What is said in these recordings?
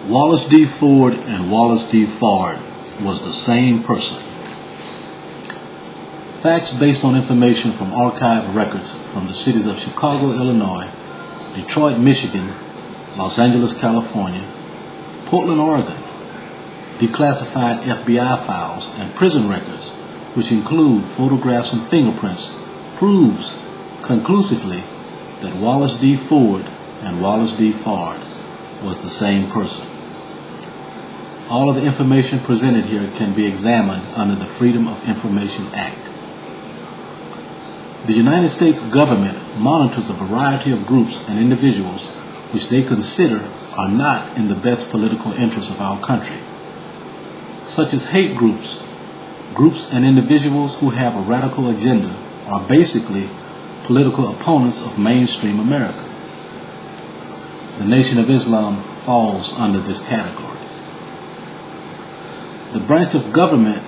Wallace D. Ford and Wallace D. Fard was the same person. Facts based on information from archived records from the cities of Chicago, Illinois, Detroit, Michigan, Los Angeles, California, Portland, Oregon, declassified FBI files and prison records, which include photographs and fingerprints, proves conclusively that Wallace D. Ford and Wallace D. Fard was the same person. All of the information presented here can be examined under the Freedom of Information Act. The United States government monitors a variety of groups and individuals which they consider are not in the best political interests of our country, such as hate groups. Groups and individuals who have a radical agenda are basically political opponents of mainstream America. The Nation of Islam falls under this category. The branch of government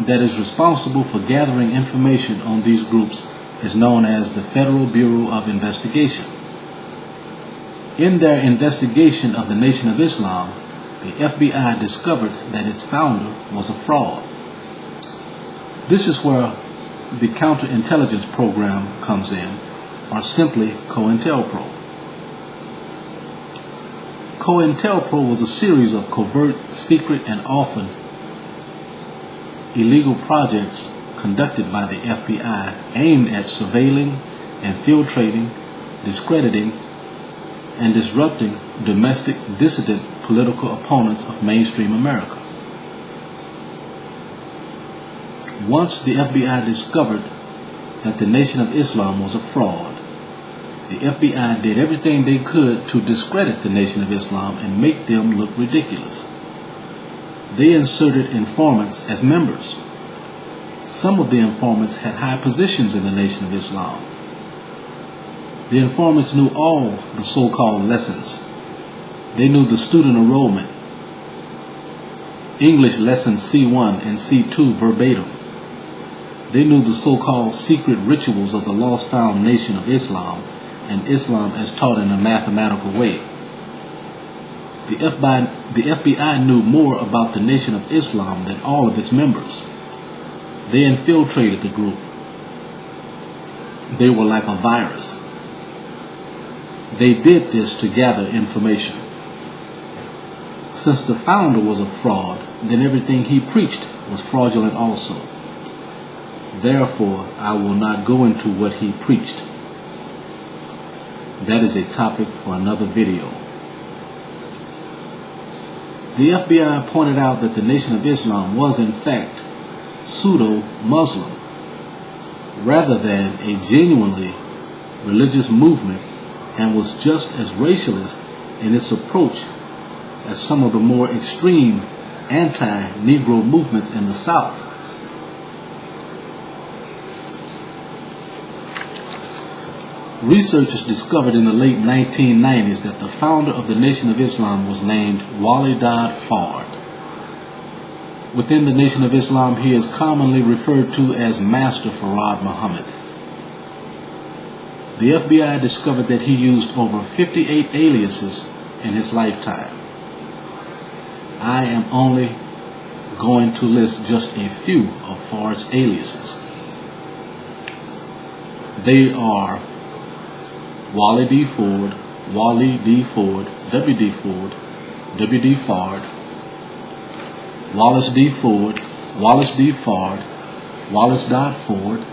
that is responsible for gathering information on these groups is known as the Federal Bureau of Investigation. In their investigation of the Nation of Islam, the FBI discovered that its founder was a fraud. This is where the counterintelligence program comes in, or simply COINTELPRO. COINTELPRO was a series of covert, secret, and often illegal projects conducted by the FBI aimed at surveilling, infiltrating, discrediting, and disrupting domestic dissident political opponents of mainstream America. Once the FBI discovered that the Nation of Islam was a fraud, the FBI did everything they could to discredit the Nation of Islam and make them look ridiculous. They inserted informants as members. Some of the informants had high positions in the Nation of Islam. The informants knew all the so-called lessons. They knew the student enrollment, English lessons C1 and C2 verbatim. They knew the so-called secret rituals of the lost-found Nation of Islam and Islam as taught in a mathematical way. The FBI knew more about the Nation of Islam than all of its members. They infiltrated the group. They were like a virus. They did this to gather information. Since the founder was a fraud, then everything he preached was fraudulent also. Therefore, I will not go into what he preached. That is a topic for another video. The FBI pointed out that the Nation of Islam was in fact pseudo-Muslim, rather than a genuinely religious movement, and was just as racialist in its approach as some of the more extreme anti-Negro movements in the South. Researchers discovered in the late 1990s that the founder of the Nation of Islam was named WALI Dodd Fard. Within the Nation of Islam, he is commonly referred to as Master Fard Muhammad. The FBI discovered that he used over 58 aliases in his lifetime. I am only going to list just a few of Fard's aliases. They are Wally D. Ford, Wally D. Ford, W.D. Ford, W.D. Fard, Wallace D. Ford, Wallace D. Fard, Wallace Dodd Ford,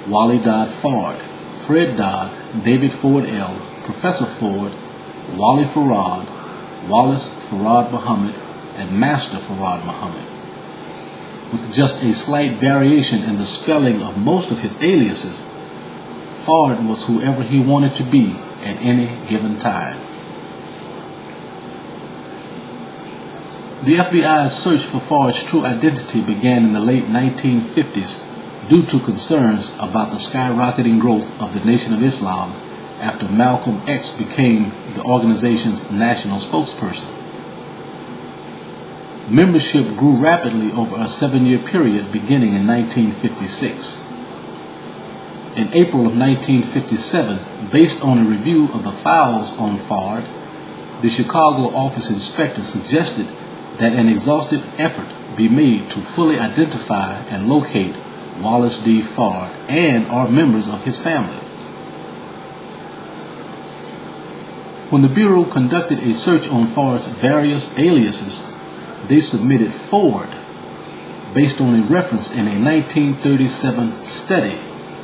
Wally Dodd Fard, Fred Dodd, David Ford L., Professor Ford, Wally Farad, Wallace Farad Muhammad, and Master Farad Muhammad. With just a slight variation in the spelling of most of his aliases, Fard was whoever he wanted to be at any given time. The FBI's search for Fard's true identity began in the late 1950s due to concerns about the skyrocketing growth of the Nation of Islam after Malcolm X became the organization's national spokesperson. Membership grew rapidly over a 7-year period beginning in 1956. In April of 1957, based on a review of the files on Fard, The Chicago office inspector suggested that an exhaustive effort be made to fully identify and locate Wallace D. Fard and/or members of his family. When the Bureau conducted a search on Fard's various aliases, they submitted Ford based on a reference in a 1937 study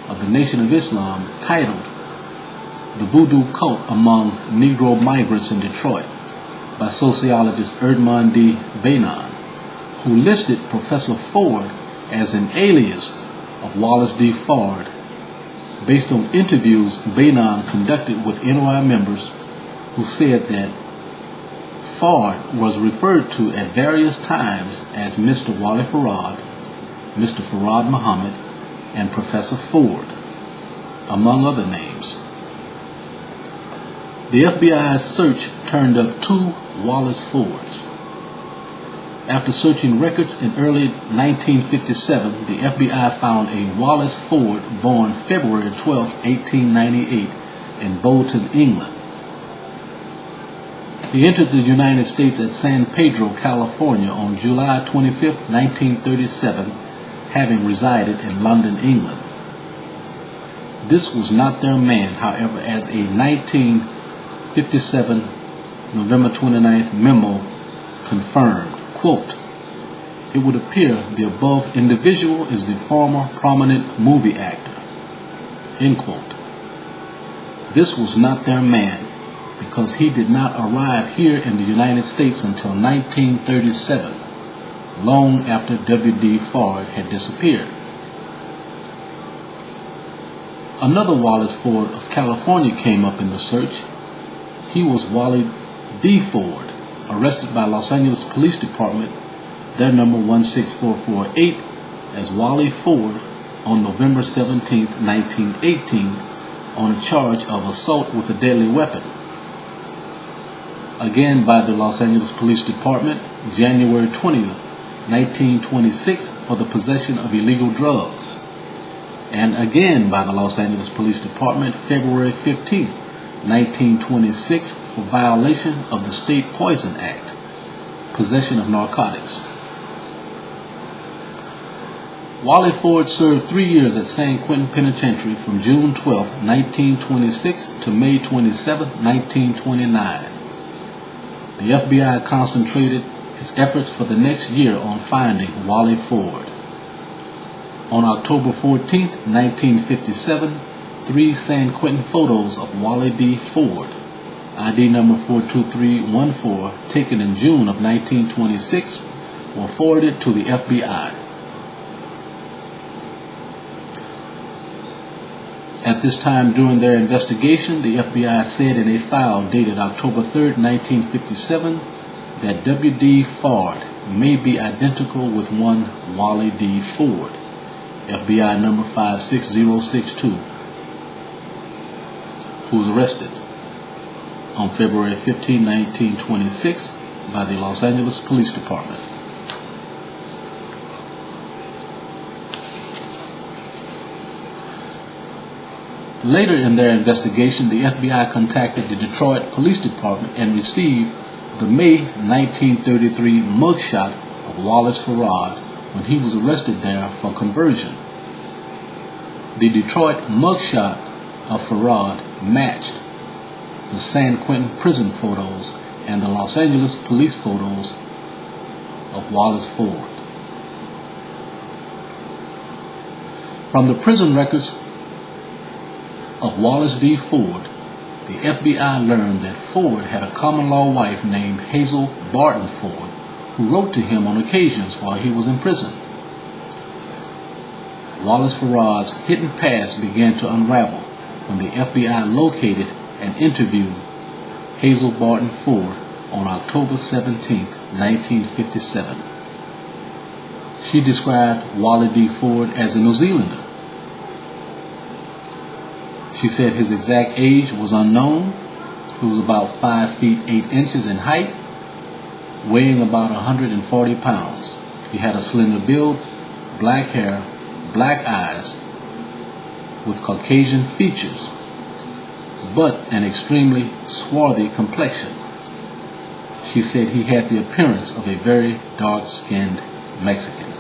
of the Nation of Islam titled "The Voodoo Cult Among Negro Migrants in Detroit" by sociologist Erdman D. Beynon, who listed Professor Ford as an alias of Wallace D. Fard based on interviews Beynon conducted with NOI members who said that Fard was referred to at various times as Mr. Wali Farad, Mr. Farad Muhammad, and Professor Ford, among other names. The FBI's search turned up 2 Wallace Fords. After searching records in early 1957, the FBI found a Wallace Ford born February 12, 1898 in Bolton, England. He entered the United States at San Pedro, California on July 25, 1937, having resided in London, England. This was not their man, however, as a 1957 November 29th memo confirmed. Quote, "It would appear the above individual is the former prominent movie actor." End quote. This was not their man because he did not arrive here in the United States until 1937, long after W.D. Fard had disappeared. Another Wallace Ford of California came up in the search. He was Wali D. Ford, arrested by Los Angeles Police Department, their number 16448, as Wali Ford on November 17, 1918, on a charge of assault with a deadly weapon. Again by the Los Angeles Police Department, January 20, 1926, for the possession of illegal drugs. And again by the Los Angeles Police Department, February 15, 1926, for violation of the State Poison Act, possession of narcotics. Wali Ford served 3 years at San Quentin Penitentiary from June 12, 1926 to May 27, 1929. The FBI concentrated its efforts for the next year on finding Wali Ford. On October 14, 1957, 3 San Quentin photos of Wali D. Ford, ID number 42314, taken in June of 1926, were forwarded to the FBI. At this time during their investigation, the FBI said in a file dated October 3, 1957, that W.D. Fard may be identical with one Wali D. Ford, FBI number 56062, who was arrested on February 15, 1926 by the Los Angeles Police Department. Later in their investigation, the FBI contacted the Detroit Police Department and received the May 1933 mugshot of Wallace Farad when he was arrested there for conversion. The Detroit mugshot of Farad matched the San Quentin prison photos and the Los Angeles police photos of Wallace Ford. From the prison records of Wallace D. Ford, the FBI learned that Ford had a common-law wife named Hazel Barton Ford, who wrote to him on occasions while he was in prison. Wallace Farad's hidden past began to unravel when the FBI located and interviewed Hazel Barton Ford on October 17, 1957. She described Wali D. Ford as a New Zealander. She said his exact age was unknown. He was about 5 feet 8 inches in height, weighing about 140 pounds. He had a slender build, black hair, black eyes, with Caucasian features, but an extremely swarthy complexion. She said he had the appearance of a very dark-skinned Mexican.